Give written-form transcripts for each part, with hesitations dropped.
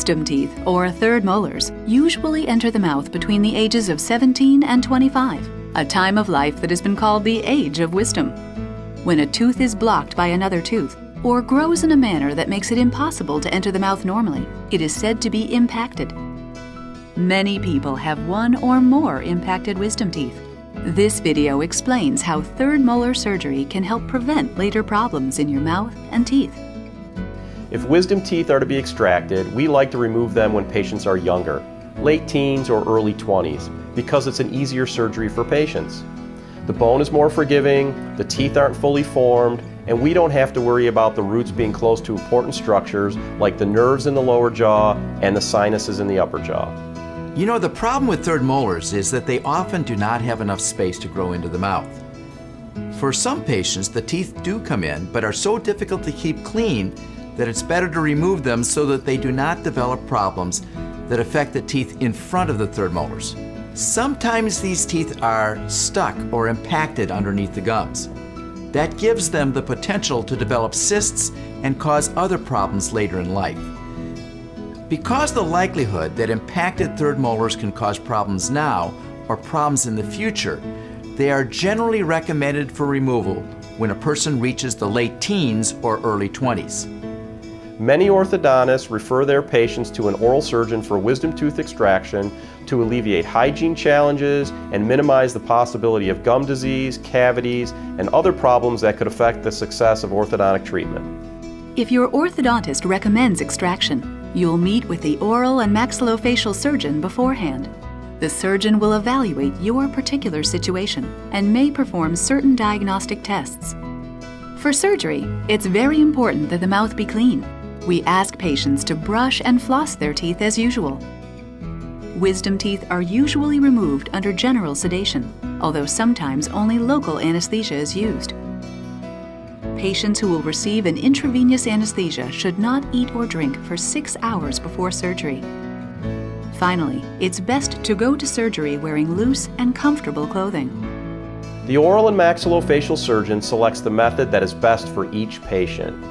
Wisdom teeth, or third molars, usually enter the mouth between the ages of 17 and 25, a time of life that has been called the age of wisdom. When a tooth is blocked by another tooth, or grows in a manner that makes it impossible to enter the mouth normally, it is said to be impacted. Many people have one or more impacted wisdom teeth. This video explains how third molar surgery can help prevent later problems in your mouth and teeth. If wisdom teeth are to be extracted, we like to remove them when patients are younger, late teens or early 20s, because it's an easier surgery for patients. The bone is more forgiving, the teeth aren't fully formed, and we don't have to worry about the roots being close to important structures like the nerves in the lower jaw and the sinuses in the upper jaw. You know, the problem with third molars is that they often do not have enough space to grow into the mouth. For some patients, the teeth do come in, but are so difficult to keep clean that it's better to remove them so that they do not develop problems that affect the teeth in front of the third molars. Sometimes these teeth are stuck or impacted underneath the gums. That gives them the potential to develop cysts and cause other problems later in life. Because the likelihood that impacted third molars can cause problems now or problems in the future, they are generally recommended for removal when a person reaches the late teens or early 20s. Many orthodontists refer their patients to an oral surgeon for wisdom tooth extraction to alleviate hygiene challenges and minimize the possibility of gum disease, cavities, and other problems that could affect the success of orthodontic treatment. If your orthodontist recommends extraction, you'll meet with the oral and maxillofacial surgeon beforehand. The surgeon will evaluate your particular situation and may perform certain diagnostic tests. For surgery, it's very important that the mouth be clean. We ask patients to brush and floss their teeth as usual. Wisdom teeth are usually removed under general sedation, although sometimes only local anesthesia is used. Patients who will receive an intravenous anesthesia should not eat or drink for 6 hours before surgery. Finally, it's best to go to surgery wearing loose and comfortable clothing. The oral and maxillofacial surgeon selects the method that is best for each patient.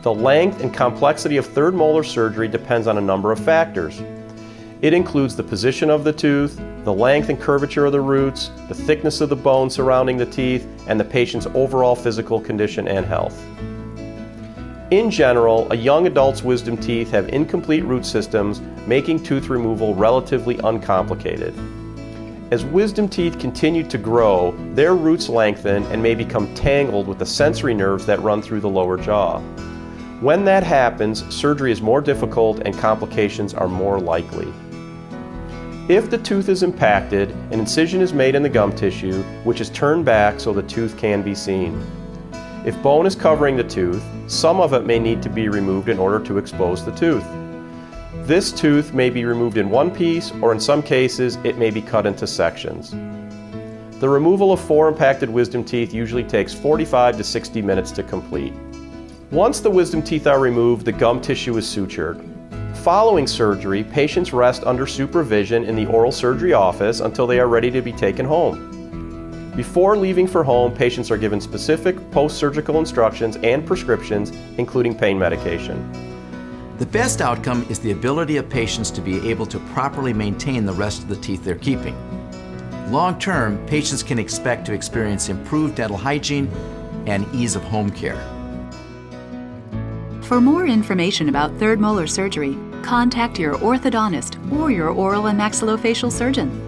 The length and complexity of third molar surgery depends on a number of factors. It includes the position of the tooth, the length and curvature of the roots, the thickness of the bone surrounding the teeth, and the patient's overall physical condition and health. In general, a young adult's wisdom teeth have incomplete root systems, making tooth removal relatively uncomplicated. As wisdom teeth continue to grow, their roots lengthen and may become tangled with the sensory nerves that run through the lower jaw. When that happens, surgery is more difficult and complications are more likely. If the tooth is impacted, an incision is made in the gum tissue, which is turned back so the tooth can be seen. If bone is covering the tooth, some of it may need to be removed in order to expose the tooth. This tooth may be removed in one piece, or in some cases, it may be cut into sections. The removal of 4 impacted wisdom teeth usually takes 45 to 60 minutes to complete. Once the wisdom teeth are removed, the gum tissue is sutured. Following surgery, patients rest under supervision in the oral surgery office until they are ready to be taken home. Before leaving for home, patients are given specific post-surgical instructions and prescriptions, including pain medication. The best outcome is the ability of patients to be able to properly maintain the rest of the teeth they're keeping. Long-term, patients can expect to experience improved dental hygiene and ease of home care. For more information about third molar surgery, contact your orthodontist or your oral and maxillofacial surgeon.